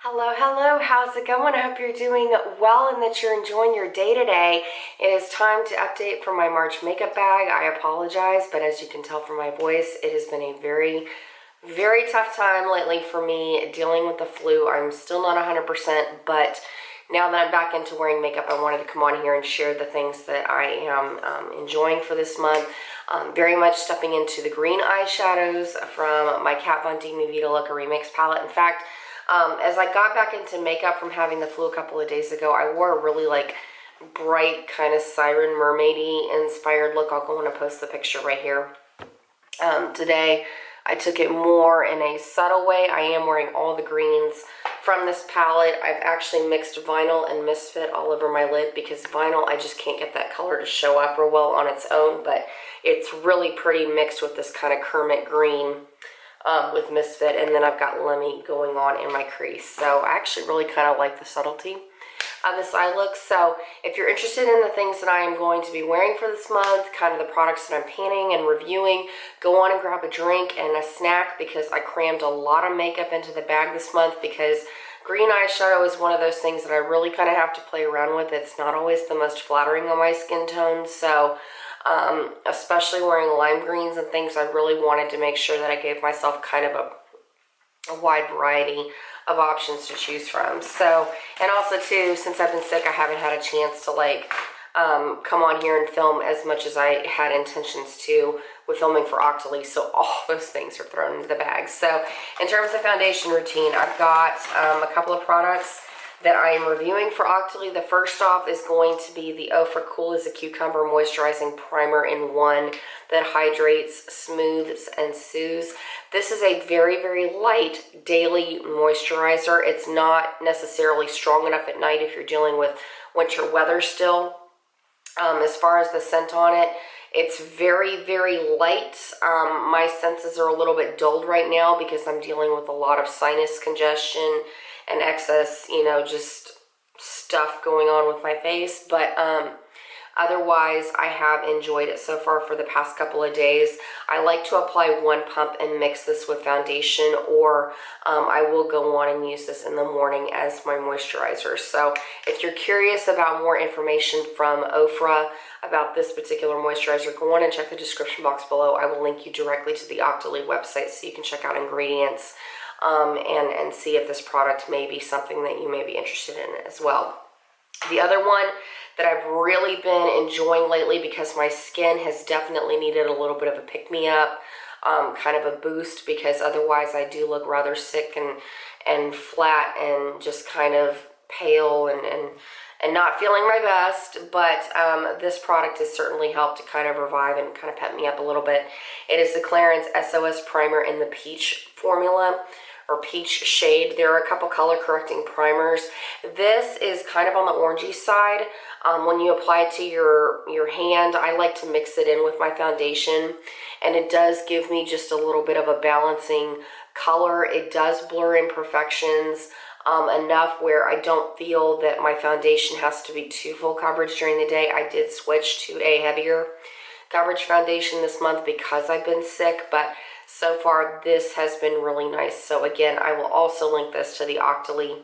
Hello, hello, how's it going? I hope you're doing well and that you're enjoying your day today. It is time to update for my March makeup bag. I apologize, but as you can tell from my voice, it has been a very, very tough time lately for me dealing with the flu. I'm still not 100%, but now that I'm back into wearing makeup, I wanted to come on here and share the things that I am enjoying for this month. Very much stepping into the green eyeshadows from my Kat Von D Vida Loca Remix palette. In fact, as I got back into makeup from having the flu a couple of days ago, I wore a really bright kind of siren mermaidy inspired look. I'll go on and post the picture right here. Today I took it more in a subtle way. I am wearing all the greens from this palette. I've actually mixed vinyl and Misfit all over my lid because vinyl, I just can't get that color to show up real well on its own, but it's really pretty mixed with this kind of Kermit green with Misfit, and then I've got Lemmy going on in my crease. So I actually really kind of like the subtlety of this eye look. So if you're interested in the things that I am going to be wearing for this month, kind of the products that I'm panning and reviewing, go on and grab a drink and a snack because I crammed a lot of makeup into the bag this month because green eyeshadow is one of those things that I really kind of have to play around with. It's not always the most flattering on my skin tone, so especially wearing lime greens and things, I really wanted to make sure that I gave myself kind of a wide variety of options to choose from. So, and also too, since I've been sick, I haven't had a chance to come on here and film as much as I had intentions to with filming for Octoly, so all those things are thrown into the bag. So in terms of foundation routine, I've got a couple of products that I am reviewing for Octoly. The first off is going to be the OFRA Cool as a Cucumber Moisturizing Primer in One that hydrates, smooths, and soothes. This is a very, very light daily moisturizer. It's not necessarily strong enough at night if you're dealing with winter weather still. As far as the scent on it, it's very, very light. My senses are a little bit dulled right now because I'm dealing with a lot of sinus congestion and excess, just stuff going on with my face. But otherwise, I have enjoyed it so far for the past couple of days. I like to apply one pump and mix this with foundation, or I will go on and use this in the morning as my moisturizer. So if you're curious about more information from OFRA about this particular moisturizer, go on and check the description box below. I will link you directly to the Octoly website so you can check out ingredients and see if this product may be something that you may be interested in as well. The other one that I've really been enjoying lately because my skin has definitely needed a little bit of a pick-me-up, kind of a boost, because otherwise I do look rather sick and flat and just kind of pale and not feeling my best, but this product has certainly helped to kind of revive and kind of pep me up a little bit. It is the Clarins SOS Primer in the Peach formula, or peach shade. There are a couple color correcting primers. This is kind of on the orangey side. When you apply it to your hand, I like to mix it in with my foundation, and it does give me just a little bit of a balancing color. It does blur imperfections enough where I don't feel that my foundation has to be too full coverage during the day. I did switch to a heavier coverage foundation this month because I've been sick, but so far this has been really nice. So again, I will also link this to the Octoly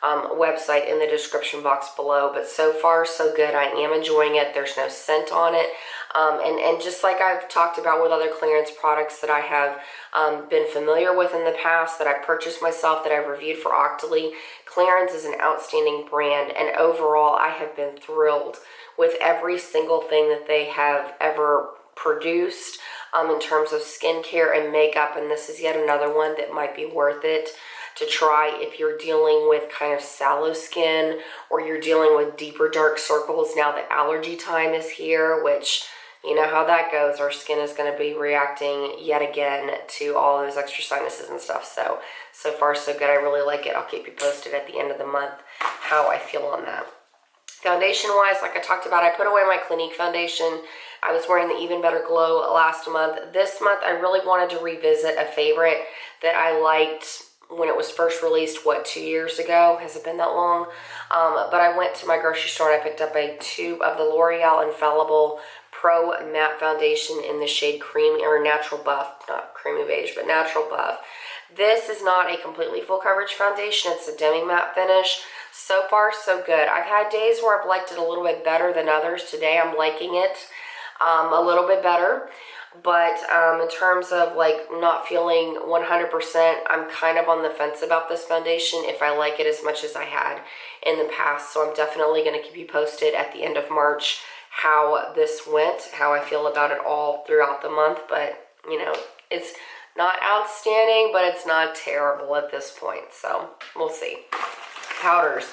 website in the description box below, but so far so good. I am enjoying it. There's no scent on it, and just like I've talked about with other Clarins products that I have been familiar with in the past, that I've purchased myself, that I've reviewed for Octoly, Clarins is an outstanding brand, and overall I have been thrilled with every single thing that they have ever produced in terms of skincare and makeup, and this is yet another one that might be worth it to try if you're dealing with kind of sallow skin, or you're dealing with deeper dark circles. Now the allergy time is here, which you know how that goes. Our skin is going to be reacting yet again to all those extra sinuses and stuff. So far so good. I really like it. I'll keep you posted at the end of the month how I feel on that. Foundation wise, like I talked about, I put away my Clinique foundation. I was wearing the Even Better Glow last month. This month I really wanted to revisit a favorite that I liked when it was first released, 2 years ago? Has it been that long? But I went to my grocery store and I picked up a tube of the L'Oreal Infallible Pro Matte Foundation in the shade Creamy, or Natural Buff, not Creamy Beige, but Natural Buff. This is not a completely full coverage foundation. It's a demi matte finish. So far, so good. I've had days where I've liked it a little bit better than others. Today, I'm liking it a little bit better. But in terms of like not feeling 100%, I'm kind of on the fence about this foundation if I like it as much as I had in the past. So I'm definitely going to keep you posted at the end of March how this went, how I feel about it all throughout the month. But, you know, it's not outstanding, but it's not terrible at this point. So we'll see. Powders.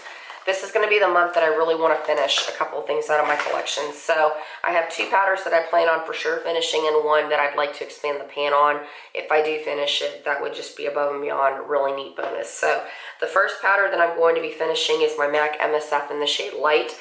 This is going to be the month that I really want to finish a couple of things out of my collection. So I have 2 powders that I plan on for sure finishing and 1 that I'd like to expand the pan on. If I do finish it, that would just be above and beyond a really neat bonus. So the first powder that I'm going to be finishing is my MAC MSF in the shade Light.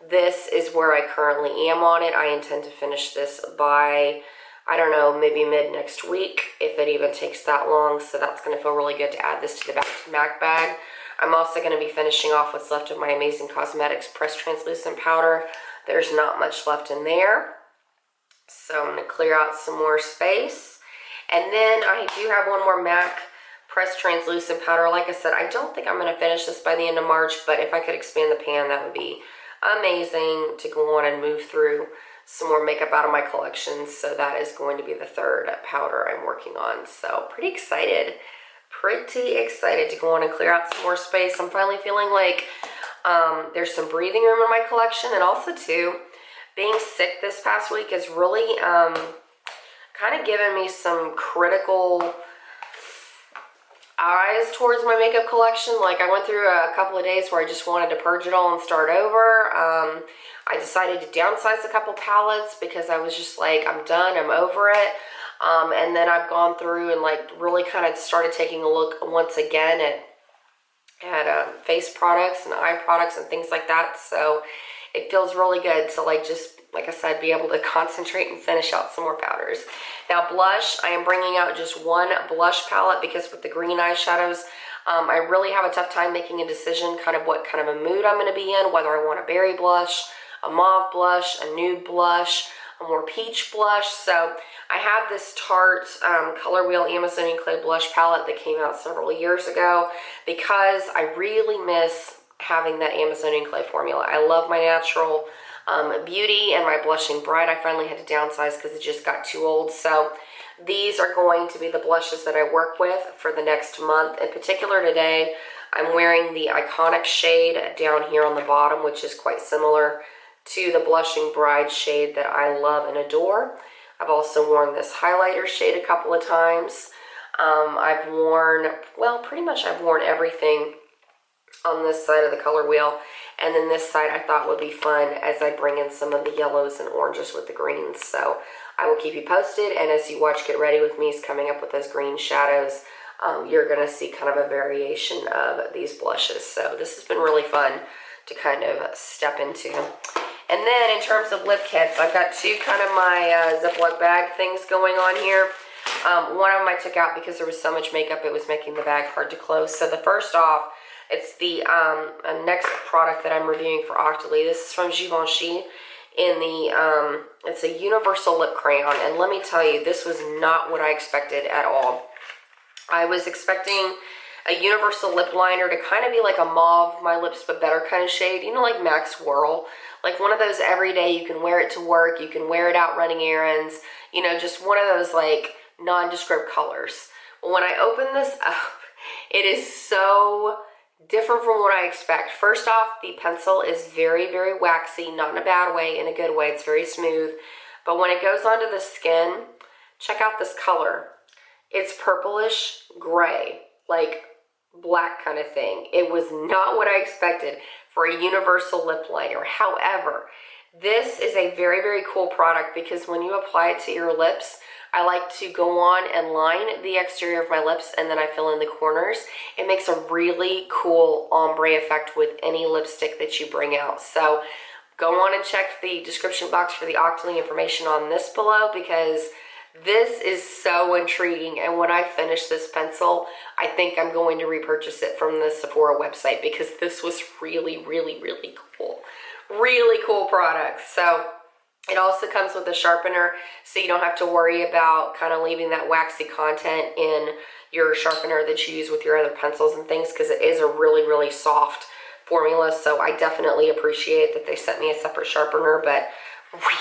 This is where I currently am on it. I intend to finish this by, I don't know, maybe mid next week, if it even takes that long. So that's going to feel really good to add this to the MAC bag. I'm also going to be finishing off what's left of my Amazing Cosmetics Pressed Translucent Powder. There's not much left in there. So I'm going to clear out some more space. And then I do have one more MAC Pressed Translucent Powder. Like I said, I don't think I'm going to finish this by the end of March, but if I could expand the pan, that would be amazing to go on and move through some more makeup out of my collection. So that is going to be the 3rd powder I'm working on. So pretty excited. Pretty excited to go on and clear out some more space. I'm finally feeling like there's some breathing room in my collection, and also too, being sick this past week has really kind of given me some critical eyes towards my makeup collection. Like I went through a couple of days where I just wanted to purge it all and start over. I decided to downsize a couple palettes because I was just like, I'm done, I'm over it. And then I've gone through and like really kind of started taking a look once again at face products and eye products and things like that. So it feels really good to like just, like I said, be able to concentrate and finish out some more powders. Now blush, I am bringing out just 1 blush palette because with the green eyeshadows, I really have a tough time making a decision kind of what kind of a mood I'm going to be in, whether I want a berry blush, a mauve blush, a nude blush, a more peach blush. So I have this Tarte Color Wheel Amazonian Clay Blush palette that came out several years ago because I really miss having that Amazonian Clay formula. I love my natural beauty and my Blushing Bright. I finally had to downsize because it just got too old. So these are going to be the blushes that I work with for the next month. In particular today, I'm wearing the Iconic shade down here on the bottom, which is quite similar to the Blushing Bride shade that I love and adore. I've also worn this highlighter shade a couple of times. I've worn, well, pretty much I've worn everything on this side of the color wheel. And then this side I thought would be fun as I bring in some of the yellows and oranges with the greens. So I will keep you posted. And as you watch Get Ready With Me is coming up with those green shadows, you're going to see kind of a variation of these blushes. So this has been really fun to kind of step into. And then in terms of lip kits, I've got 2 kind of my Ziploc bag things going on here. One of them I took out because there was so much makeup it was making the bag hard to close. So the first off, it's the next product that I'm reviewing for Octoly. This is from Givency in the, it's a universal lip crayon. And let me tell you, this was not what I expected at all. I was expecting a universal lip liner to kind of be like a mauve, my lips but better kind of shade. You know, like Max Whirl. Like one of those everyday, you can wear it to work, you can wear it out running errands. You know, just one of those like nondescript colors. Well, when I open this up, it is so different from what I expect. First off, the pencil is very, very waxy, not in a bad way, in a good way. It's very smooth. But when it goes onto the skin, check out this color. It's purplish gray, like black kind of thing. It was not what I expected for a universal lip liner. However, this is a very, very cool product because when you apply it to your lips, I like to go on and line the exterior of my lips and then I fill in the corners. It makes a really cool ombre effect with any lipstick that you bring out. So go on and check the description box for the Octoly information on this below because this is so intriguing. And when I finish this pencil, I think I'm going to repurchase it from the Sephora website because this was really, really, really cool. Really cool product. So It also comes with a sharpener, so you don't have to worry about kind of leaving that waxy content in your sharpener that you use with your other pencils and things, because it is a really, really soft formula. So I definitely appreciate that they sent me a separate sharpener, but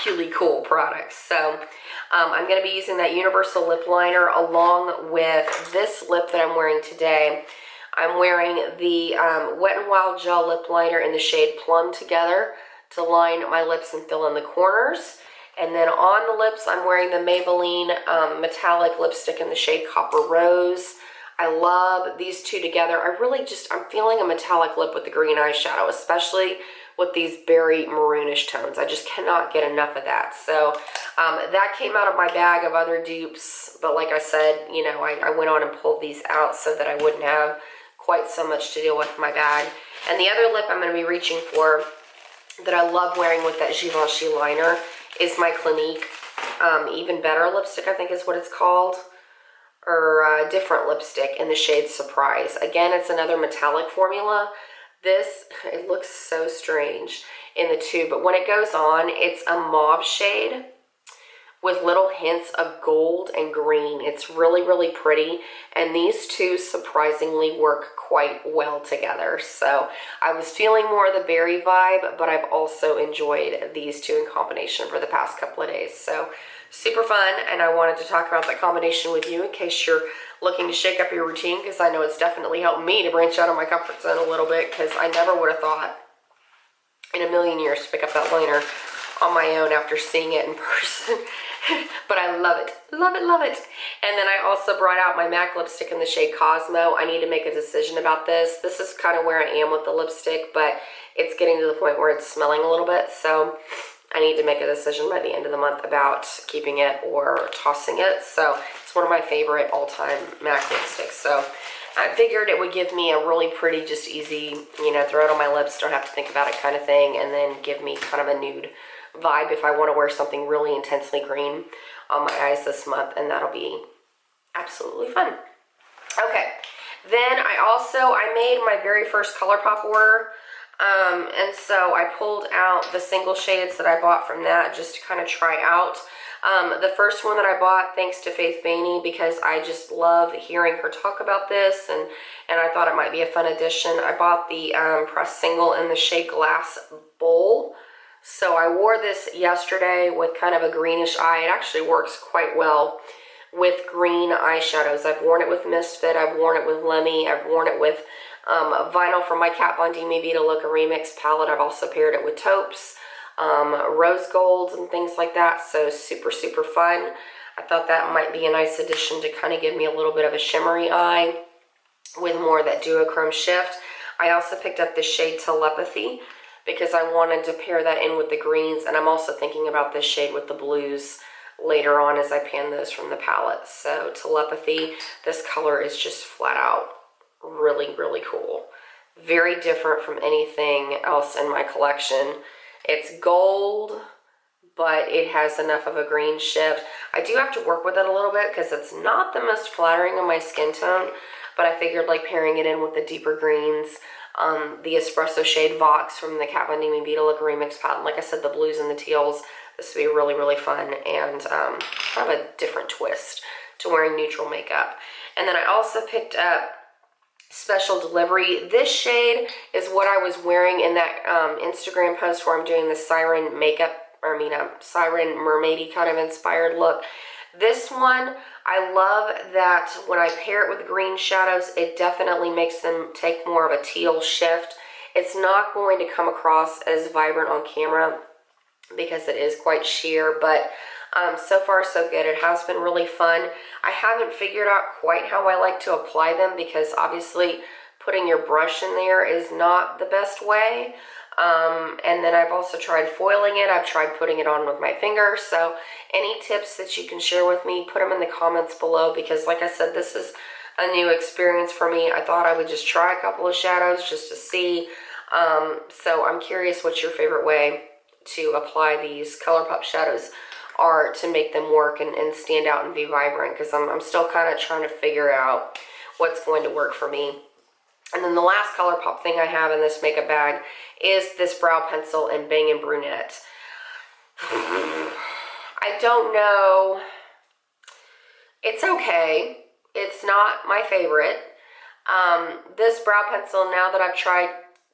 really cool products. So I'm going to be using that universal lip liner along with this lip that I'm wearing today. I'm wearing the Wet n Wild Gel Lip Liner in the shade Plum Together to line my lips and fill in the corners. And then on the lips, I'm wearing the Maybelline metallic lipstick in the shade Copper Rose. I love these two together. I'm feeling a metallic lip with the green eyeshadow, especially with these berry maroonish tones. I just cannot get enough of that. So that came out of my bag of other dupes. But like I said, you know, I went on and pulled these out so that I wouldn't have quite so much to deal with in my bag. And the other lip I'm going to be reaching for that I love wearing with that Givenchy liner is my Clinique Even Better lipstick, I think is what it's called, or different lipstick in the shade Surprise. Again, it's another metallic formula. This, it looks so strange in the tube, but when it goes on, it's a mauve shade with little hints of gold and green. It's really, really pretty, and these two surprisingly work quite well together. So I was feeling more of the berry vibe, but I've also enjoyed these two in combination for the past couple of days. So super fun, and I wanted to talk about that combination with you in case you're looking to shake up your routine, because I know it's definitely helped me to branch out of my comfort zone a little bit, because I never would have thought in a million years to pick up that liner on my own after seeing it in person. But I love it, love it, love it. And then I also brought out my MAC lipstick in the shade Cosmo. I need to make a decision about this. This is kind of where I am with the lipstick, but it's getting to the point where it's smelling a little bit. So I need to make a decision by the end of the month about keeping it or tossing it. So it's one of my favorite all-time MAC lipsticks. So I figured it would give me a really pretty, just easy, you know, throw it on my lips, don't have to think about it kind of thing, and then give me kind of a nude vibe if I want to wear something really intensely green on my eyes this month, and that'll be absolutely fun. Okay, then I made my very first ColourPop order, and so I pulled out the single shades that I bought from that just to kind of try out. The first one that I bought, thanks to Faith Bainey, because I just love hearing her talk about this, and I thought it might be a fun addition. I bought the pressed single in the shade Glass Bowl. So I wore this yesterday with kind of a greenish eye. It actually works quite well with green eyeshadows. I've worn it with Misfit, I've worn it with Lemmy, I've worn it with vinyl from my Kat Von D Vida Loca Remix palette. I've also paired it with taupes, rose golds and things like that. So super, super fun. I thought that might be a nice addition to kind of give me a little bit of a shimmery eye with more of that duochrome shift. I also picked up the shade Telepathy because I wanted to pair that in with the greens, and I'm also thinking about this shade with the blues later on as I pan those from the palette. So Telepathy, this color is just flat out really, really cool. Very different from anything else in my collection. It's gold, but it has enough of a green shift. I do have to work with it a little bit because it's not the most flattering on my skin tone, but I figured like pairing it in with the deeper greens, the espresso shade Vox from the Kat Von D Vida Loca Remix palette. Like I said, the blues and the teals. This would be really, really fun and kind of a different twist to wearing neutral makeup. And then I also picked up Special Delivery. This shade is what I was wearing in that Instagram post where I'm doing the siren makeup, siren mermaidy kind of inspired look. This one, I love that when I pair it with green shadows, it definitely makes them take more of a teal shift. It's not going to come across as vibrant on camera because it is quite sheer, but so far so good. It has been really fun. I haven't figured out quite how I like to apply them because obviously putting your brush in there is not the best way. And then I've also tried foiling it. I've tried putting it on with my finger. So any tips that you can share with me, put them in the comments below, because like I said, this is a new experience for me. I thought I would just try a couple of shadows just to see. So I'm curious what your favorite way to apply these ColourPop shadows are to make them work and stand out and be vibrant, because I'm still kind of trying to figure out what's going to work for me. And then the last ColourPop thing I have in this makeup bag is this brow pencil in Bang & Brunette. I don't know. It's okay. It's not my favorite. This brow pencil, now that I've tried,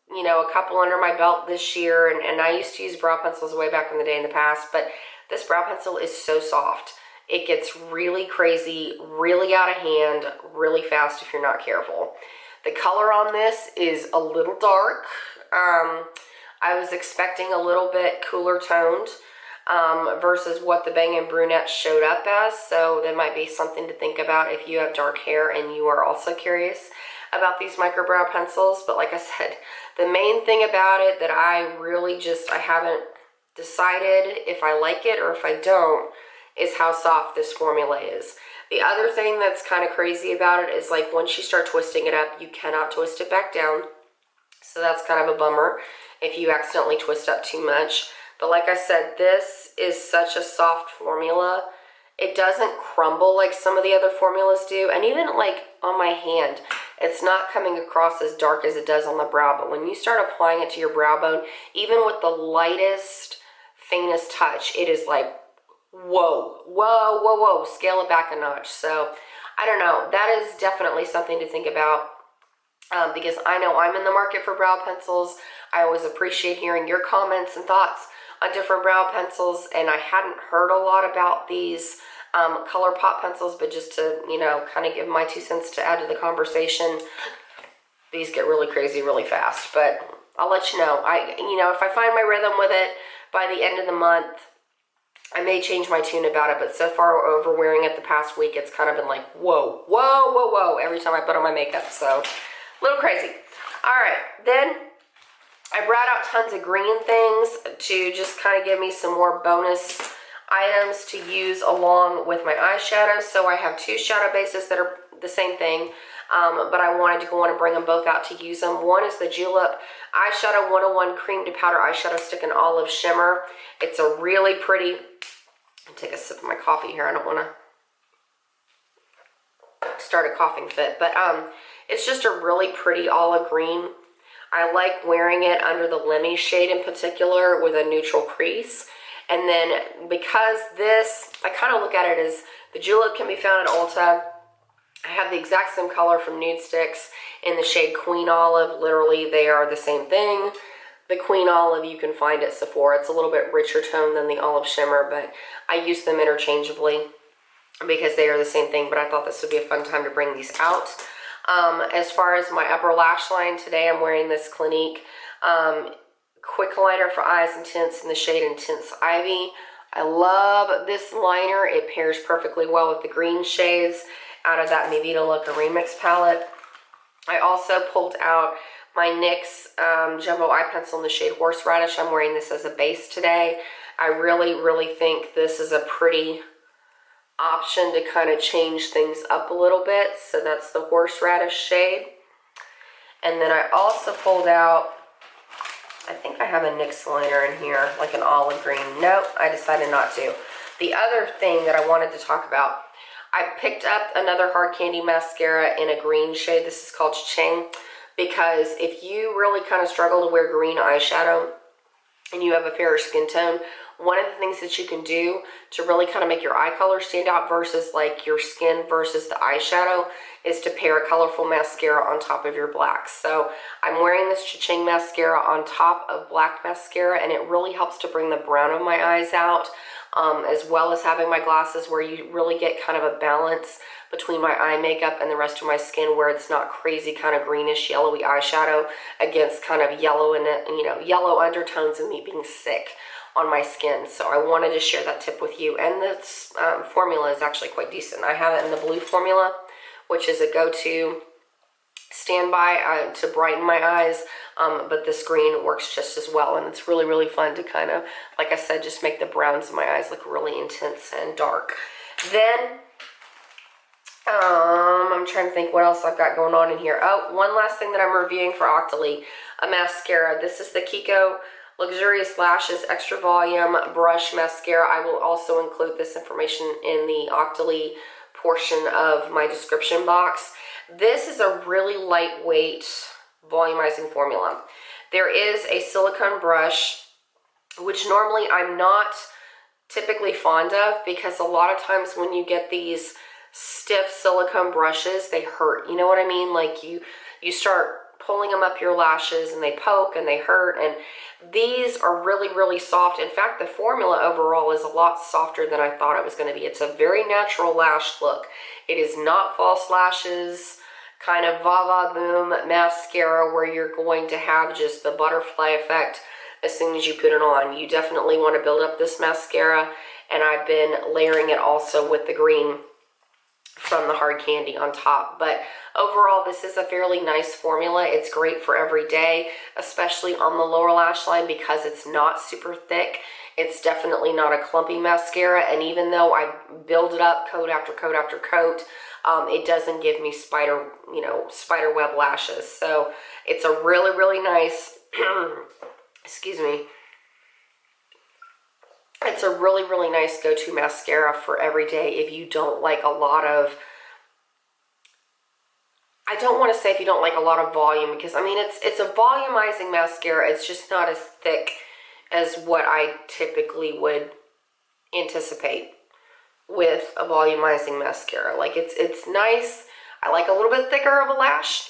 you know, a couple under my belt this year, and I used to use brow pencils way back in the day in the past, but this brow pencil is so soft. It gets really crazy, really out of hand, really fast if you're not careful. The color on this is a little dark. I was expecting a little bit cooler toned versus what the Bang & Brunette showed up as, so that might be something to think about if you have dark hair and you are also curious about these micro brow pencils. But like I said, the main thing about it that I really I haven't decided if I like it or if I don't, is how soft this formula is. The other thing that's kind of crazy about it is, like, once you start twisting it up, you cannot twist it back down. So that's kind of a bummer if you accidentally twist up too much. But like I said, this is such a soft formula. It doesn't crumble like some of the other formulas do. And even like on my hand, it's not coming across as dark as it does on the brow. But when you start applying it to your brow bone, even with the lightest, faintest touch, it is like, whoa, whoa, whoa, whoa, scale it back a notch. So I don't know. That is definitely something to think about. Because I know I'm in the market for brow pencils. I always appreciate hearing your comments and thoughts on different brow pencils, and I hadn't heard a lot about these color pop pencils, but just to, you know, kind of give my 2 cents to add to the conversation, these get really crazy really fast. But I'll let you know. You know, if I find my rhythm with it by the end of the month, I may change my tune about it, but so far over wearing it the past week, it's kind of been like, whoa, whoa, whoa, whoa, every time I put on my makeup, so a little crazy. All right, then I brought out tons of green things to just kind of give me some more bonus items to use along with my eyeshadows. So I have 2 shadow bases that are the same thing, but I wanted to go on and bring them both out to use them. One is the Helllllloooooooo Eyeshadow 101 Cream to Powder Eyeshadow Stick in Olive Shimmer. It's a really pretty, I'll take a sip of my coffee here. I don't want to start a coughing fit, but it's just a really pretty olive green. I like wearing it under the Lemmy shade in particular with a neutral crease. And then because this, I kind of look at it as the Helllllloooooo can be found at Ulta. I have the exact same color from Nude Sticks in the shade Queen Olive. Literally, they are the same thing. The Queen Olive you can find at Sephora. It's a little bit richer tone than the Olive Shimmer, but I use them interchangeably because they are the same thing. But I thought this would be a fun time to bring these out. As far as my upper lash line, today I'm wearing this Clinique Quick Liner for Eyes and Tints in the shade Intense Ivy. I love this liner. It pairs perfectly well with the green shades out of that Vida Loca Remix palette. I also pulled out my NYX Jumbo Eye Pencil in the shade Horseradish. I'm wearing this as a base today. I really, really think this is a pretty option to kind of change things up a little bit. So that's the Horseradish shade. And then I also pulled out, I think I have a NYX liner in here, like an olive green. Nope, I decided not to. The other thing that I wanted to talk about, I picked up another Hard Candy mascara in a green shade. This is called Ching, because if you really kind of struggle to wear green eyeshadow and you have a fairer skin tone, one of the things that you can do to really kind of make your eye color stand out versus like your skin versus the eyeshadow is to pair a colorful mascara on top of your blacks. So I'm wearing this Cha-Ching mascara on top of black mascara, and it really helps to bring the brown of my eyes out, as well as having my glasses where you really get kind of a balance between my eye makeup and the rest of my skin, where it's not crazy kind of greenish yellowy eyeshadow against kind of yellow and, you know, yellow undertones and me being sick on my skin. So I wanted to share that tip with you. And this formula is actually quite decent. I have it in the blue formula, which is a go-to standby to brighten my eyes, but this green works just as well, and it's really, really fun to kind of, like I said, just make the browns of my eyes look really intense and dark. Then I'm trying to think what else I've got going on in here. Oh, one last thing that I'm reviewing for Octoly, a mascara. This is the Kiko Luxurious Lashes Extra Volume Brush Mascara. I will also include this information in the Octoly portion of my description box. This is a really lightweight volumizing formula. There is a silicone brush, which normally I'm not typically fond of, because a lot of times when you get these stiff silicone brushes, they hurt. You know what I mean? Like you start pulling them up your lashes and they poke and they hurt, and these are really, really soft. In fact, the formula overall is a lot softer than I thought it was going to be. It's a very natural lash look. It is not false lashes, kind of va-va-voom mascara where you're going to have just the butterfly effect as soon as you put it on. You definitely want to build up this mascara, and I've been layering it also with the green from the hard candy on top. But overall, this is a fairly nice formula. It's great for every day, especially on the lower lash line, because it's not super thick. It's definitely not a clumpy mascara, and even though I build it up coat after coat after coat, it doesn't give me spider web lashes. So it's a really, really nice excuse me, it's a really, really nice go-to mascara for every day if you don't like a lot of, I don't want to say if you don't like a lot of volume, because I mean it's a volumizing mascara. It's just not as thick as what I typically would anticipate with a volumizing mascara. Like it's nice. I like a little bit thicker of a lash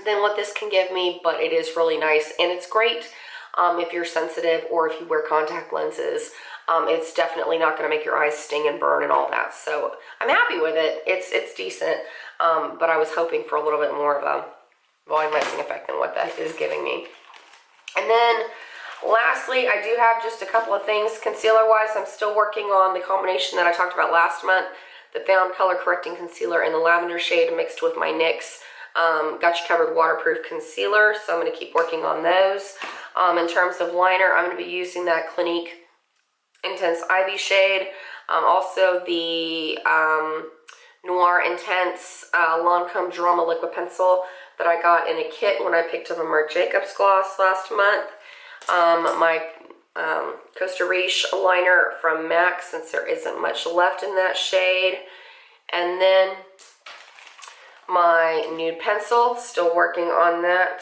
than what this can give me, but it is really nice, and it's great if you're sensitive or if you wear contact lenses. It's definitely not going to make your eyes sting and burn and all that. So I'm happy with it. It's decent, but I was hoping for a little bit more of a volumizing effect than what that is giving me. And then lastly, I do have just a couple of things concealer-wise. I'm still working on the combination that I talked about last month, the Found Color Correcting Concealer in the lavender shade mixed with my NYX Got You Covered Waterproof Concealer. So I'm going to keep working on those. In terms of liner, I'm going to be using that Clinique Intense Ivy shade. Also the Noir Intense Lancome Drama Liquid Pencil that I got in a kit when I picked up a Marc Jacobs gloss last month. My Costa Riche liner from MAC, since there isn't much left in that shade. And then my nude pencil, still working on that.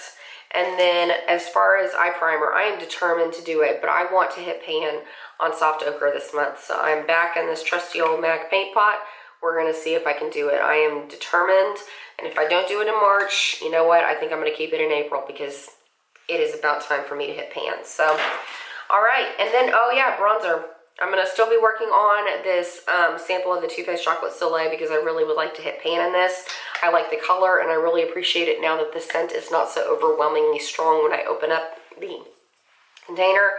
And then as far as eye primer, I am determined to do it, but I want to hit pan on Soft Ochre this month. So I'm back in this trusty old MAC paint pot. We're going to see if I can do it. I am determined, and if I don't do it in March, you know what? I think I'm going to keep it in April, because it is about time for me to hit pan. So, all right. And then, oh yeah, bronzer. I'm going to still be working on this sample of the Too Faced Chocolate Soleil, because I really would like to hit pan in this. I like the color, and I really appreciate it now that the scent is not so overwhelmingly strong when I open up the container.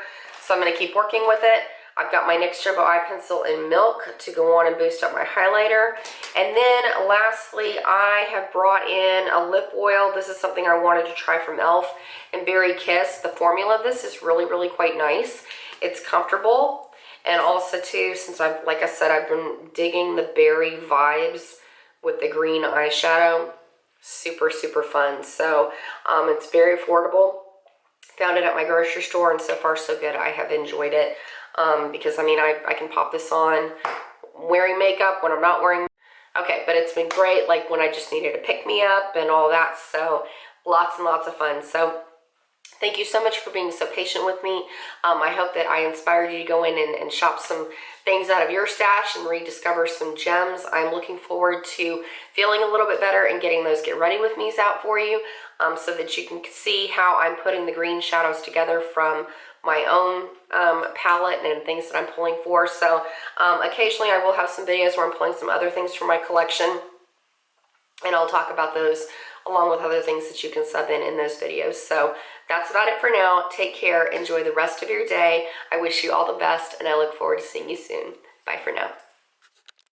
So I'm going to keep working with it. I've got my NYX Jumbo Eye Pencil in Milk to go on and boost up my highlighter. And then lastly, I have brought in a lip oil. This is something I wanted to try from e.l.f. and Berry Kiss. The formula of this is really, really quite nice. It's comfortable. And also too, since like I said, I've been digging the berry vibes with the green eyeshadow. Super, super fun. So it's very affordable. Found it at my grocery store, and so far so good. I have enjoyed it. Because I mean, I can pop this on wearing makeup when I'm not wearing. Okay, but it's been great, like when I just needed to pick me up and all that. So lots and lots of fun. So thank you so much for being so patient with me. I hope that I inspired you to go in and shop some things out of your stash and rediscover some gems. I'm looking forward to feeling a little bit better and getting those Get Ready With Me's out for you, so that you can see how I'm putting the green shadows together from my own palette and things that I'm pulling for. So occasionally I will have some videos where I'm pulling some other things from my collection, and I'll talk about those along with other things that you can sub in those videos. So that's about it for now. Take care. Enjoy the rest of your day. I wish you all the best, and I look forward to seeing you soon. Bye for now.